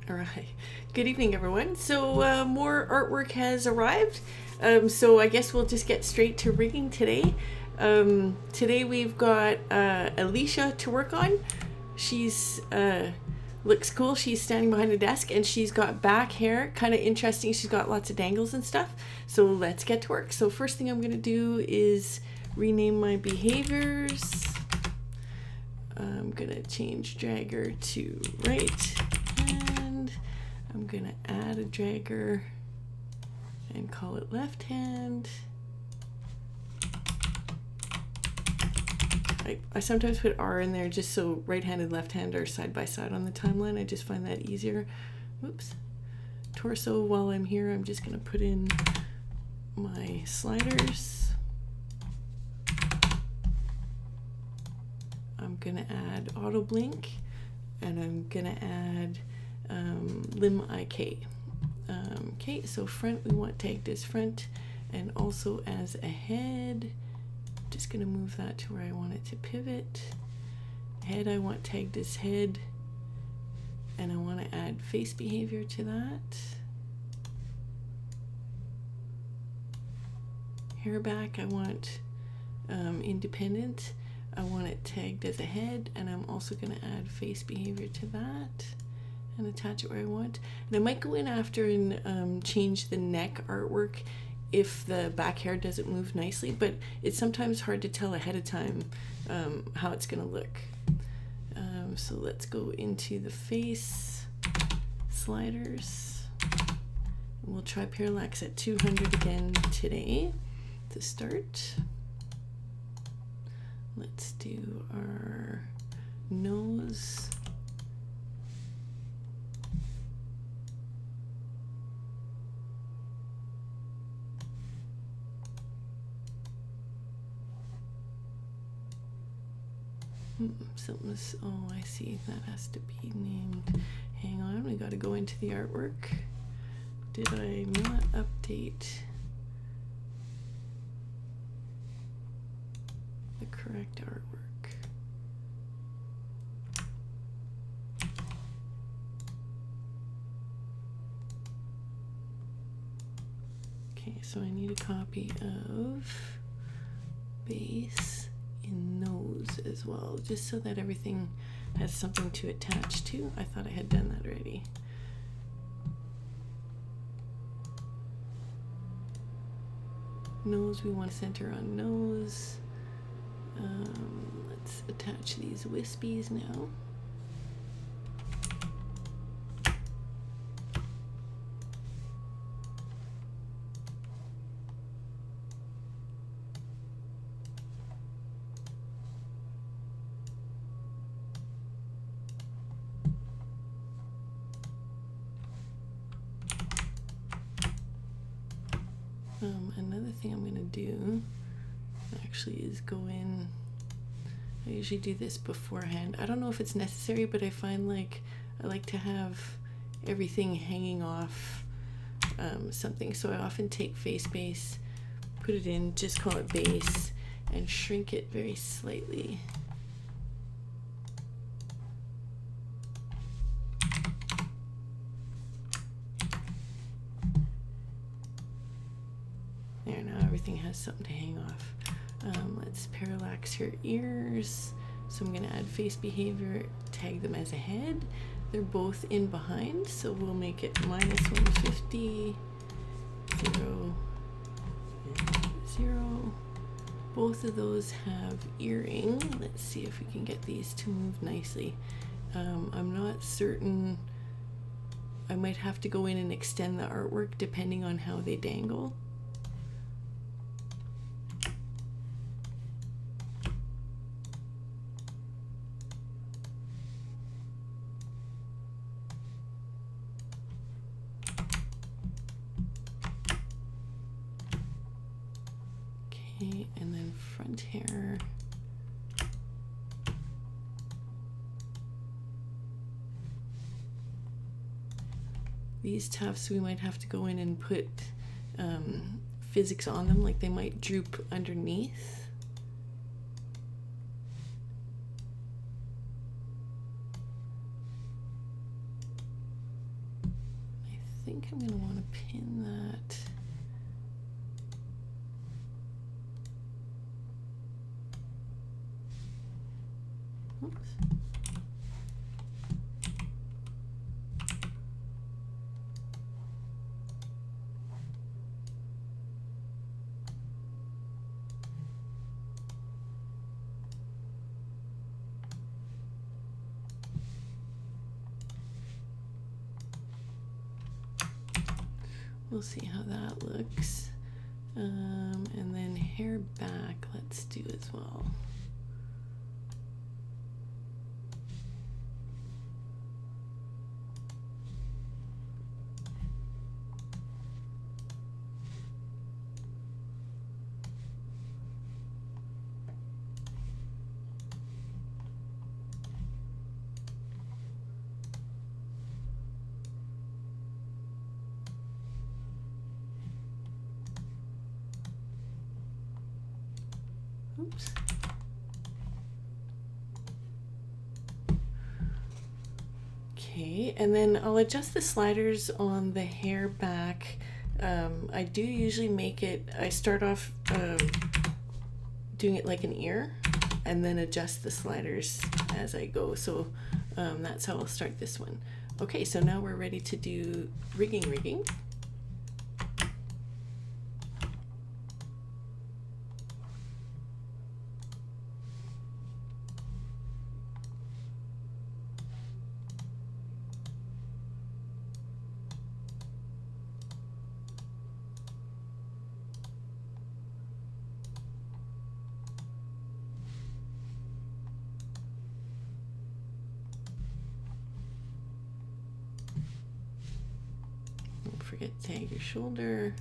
All right. Good evening, everyone. So more artwork has arrived. So I guess we'll just get straight to rigging today. Today we've got Alicia to work on. She's looks cool. She's standing behind a desk and she's got back hair, kind of interesting. She's got lots of dangles and stuff. So let's get to work. So first thing I'm going to do is rename my behaviors. I'm going to change dragger to right. I'm gonna add a dragger and call it left hand. I sometimes put R in there just so right hand and left hand are side by side on the timeline. I just find that easier. Oops. Torso, while I'm here, I'm just gonna put in my sliders. I'm gonna add auto blink and I'm gonna add limb IK. Okay, so front we want tagged as front and also as a head. Just gonna move that to where I want it to pivot. Head I want tagged as head and I want to add face behavior to that. Hair back I want independent. I want it tagged as a head and I'm also going to add face behavior to that and attach it where I want. And I might go in after and change the neck artwork if the back hair doesn't move nicely, but it's sometimes hard to tell ahead of time how it's going to look. So let's go into the face sliders. We'll try Parallax at 200 again today to start. Let's do our nose. Something's, oh, I see, that has to be named. Hang on, we gotta go into the artwork. Did I not update the correct artwork? Okay, so I need a copy of base in nose as well, just so that everything has something to attach to. I thought I had done that already. Nose, we want to center on nose. Let's attach these wispies now. Another thing I'm going to do actually is go in. I usually do this beforehand. I don't know if it's necessary, but I find like I like to have everything hanging off something. So I often take face base, put it in, just call it base, and shrink it very slightly. There, now everything has something to hang off. Let's parallax her ears. So I'm going to add face behavior, tag them as a head. They're both in behind, so we'll make it -150, 0, and 0. Both of those have earring. Let's see if we can get these to move nicely. I'm not certain. I might have to go in and extend the artwork depending on how they dangle. And then front hair. These tufts we might have to go in and put physics on them, like they might droop underneath. think I'm going to want to pin that. Oops. We'll see how that looks. And then hair back, let's do as well. Oops. Okay, and then I'll adjust the sliders on the hair back. I do usually make it, I start off doing it like an ear and then adjust the sliders as I go. So that's how I'll start this one. Okay, so now we're ready to do rigging. Don't forget to tag your shoulder.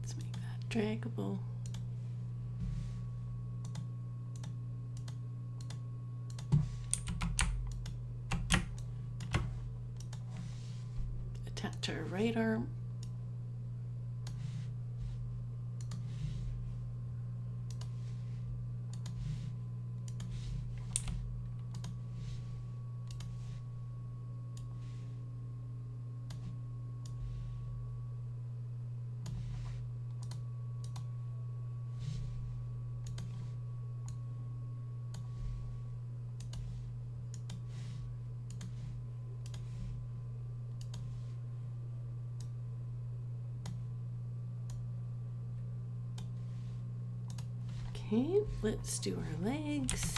Let's make that draggable. Attach our right arm. Okay, let's do our legs.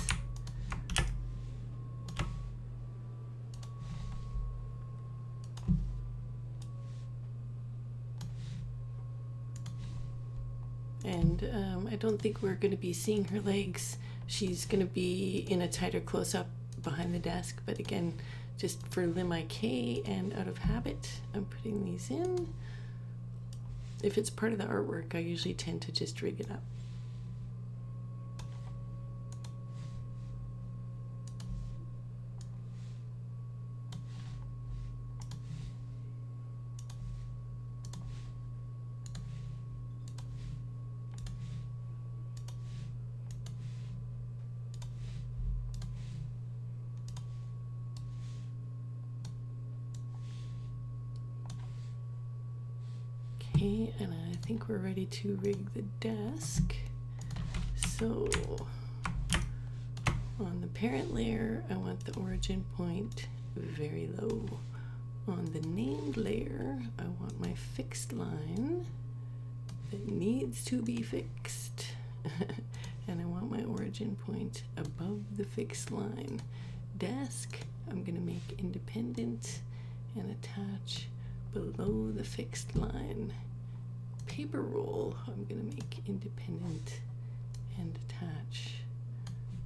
And I don't think we're going to be seeing her legs. She's going to be in a tighter close-up behind the desk, but again, just for lim IK and out of habit, I'm putting these in. If it's part of the artwork, I usually tend to just rig it up. Okay, and I think we're ready to rig the desk. So on the parent layer, I want the origin point very low. On the named layer, I want my fixed line that needs to be fixed. And I want my origin point above the fixed line. Desk, I'm going to make independent and attach below the fixed line. Paper roll, I'm going to make independent and attach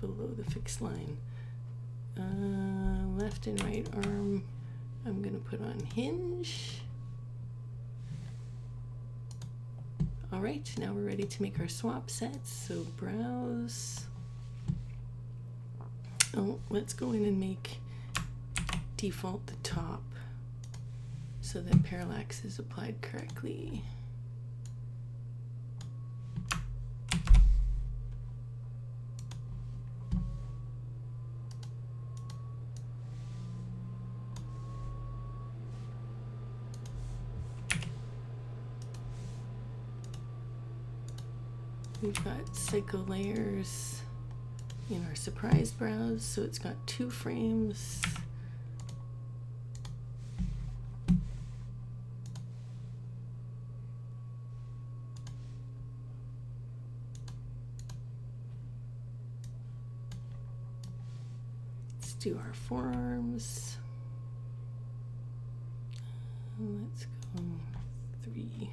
below the fixed line. Left and right arm, I'm going to put on hinge. All right, now we're ready to make our swap sets. So browse, So let's go in and make default the top so that parallax is applied correctly. We've got cycle layers in our surprise browse, so it's got 2 frames. Let's do our forearms. Let's go 3.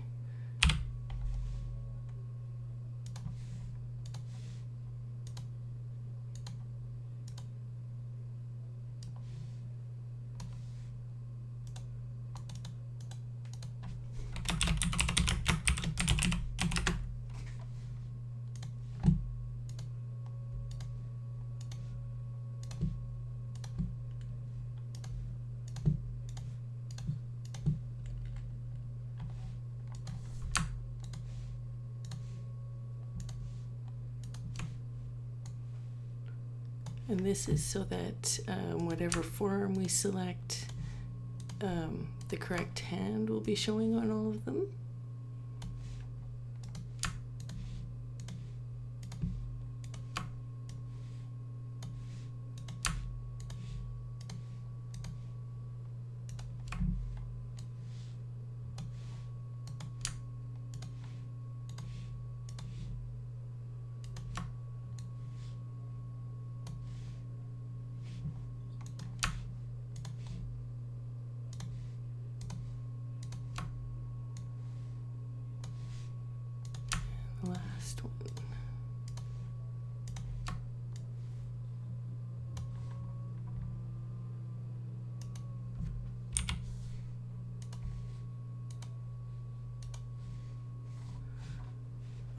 And this is so that whatever forearm we select, the correct hand will be showing on all of them. Last one.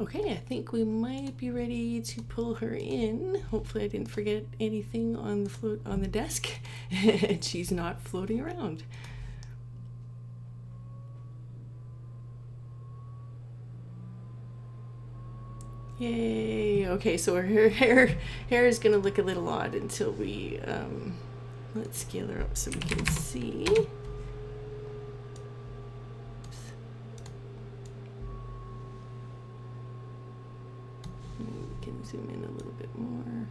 Okay, I think we might be ready to pull her in. Hopefully I didn't forget anything on the desk and she's not floating around. Yay! Okay, so her hair is gonna look a little odd until we let's scale her up so we can see. Oops. We can zoom in a little bit more.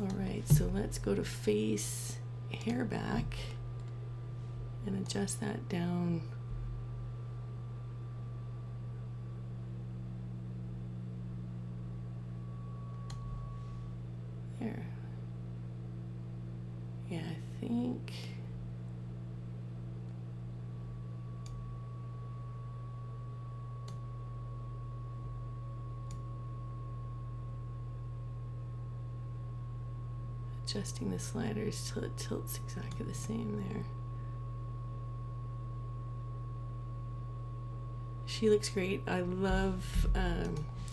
All right, so let's go to face hair back and adjust that down. There. Yeah, I think. Adjusting the sliders till it tilts exactly the same there. She looks great. I love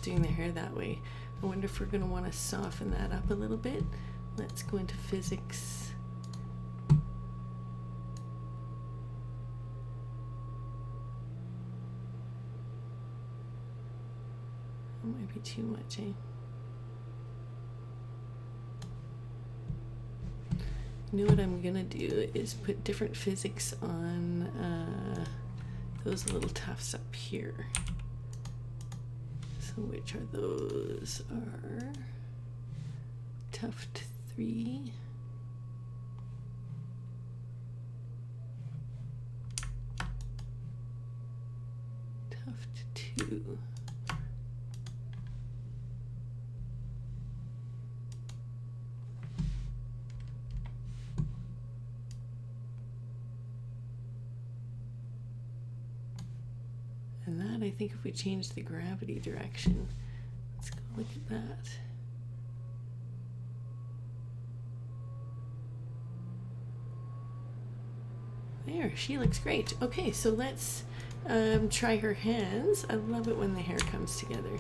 doing the hair that way. I wonder if we're going to want to soften that up a little bit. Let's go into physics. That might be too much, eh? You know what I'm going to do is put different physics on those little tufts up here. So which are those? Are tuft 3, tuft 2, and that, I think if we change the gravity direction, let's go look at that. There, she looks great. Okay, so let's Try her hands. I love it when the hair comes together.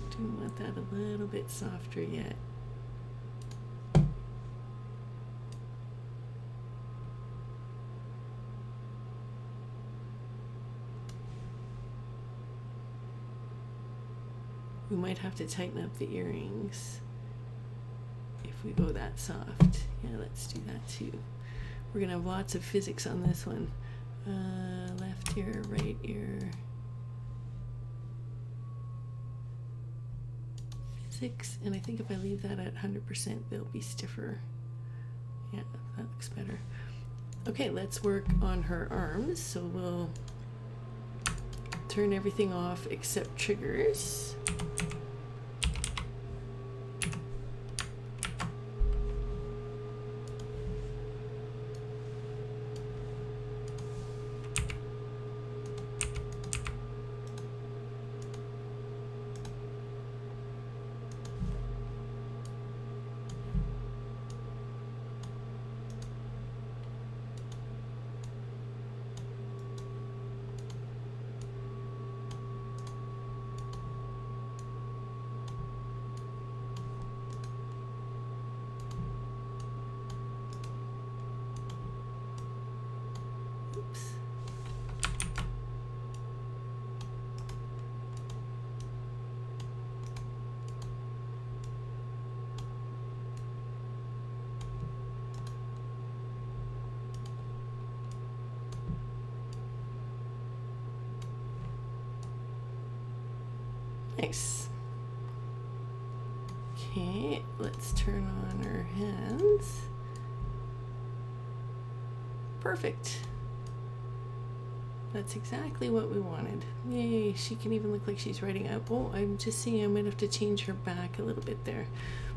Do want that a little bit softer yet. We might have to tighten up the earrings if we go that soft. Yeah, let's do that too. We're gonna have lots of physics on this one. Left ear, right ear. Physics, and I think if I leave that at 100%, they'll be stiffer. Yeah, that looks better. Okay, let's work on her arms. So we'll turn everything off except triggers. Nice. Okay, let's turn on her hands. Perfect. That's exactly what we wanted. Yay, she can even look like she's writing out. Oh, I'm just seeing I might have to change her back a little bit there.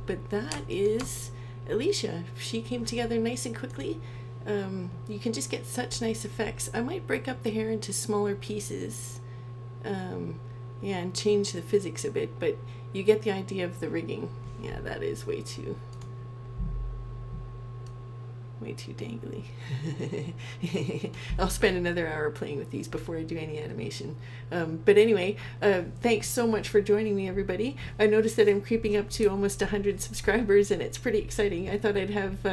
But that is Alicia. She came together nice and quickly. You can just get such nice effects. I might break up the hair into smaller pieces. Yeah, and change the physics a bit, but you get the idea of the rigging. Yeah, that is way too dangly. I'll spend another hour playing with these before I do any animation. But anyway, thanks so much for joining me, everybody. I noticed that I'm creeping up to almost 100 subscribers, and it's pretty exciting. I thought I'd have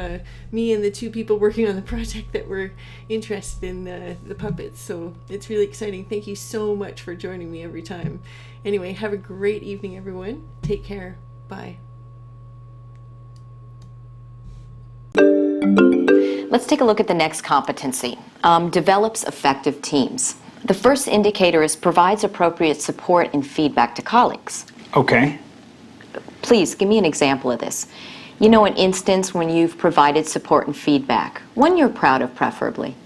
me and the 2 people working on the project that were interested in the puppets, so it's really exciting. Thank you so much for joining me every time. Anyway, have a great evening, everyone. Take care. Bye. Let's take a look at the next competency. Develops effective teams. The first indicator is provides appropriate support and feedback to colleagues. Okay. Please, give me an example of this. You know, an instance when you've provided support and feedback. One you're proud of, preferably.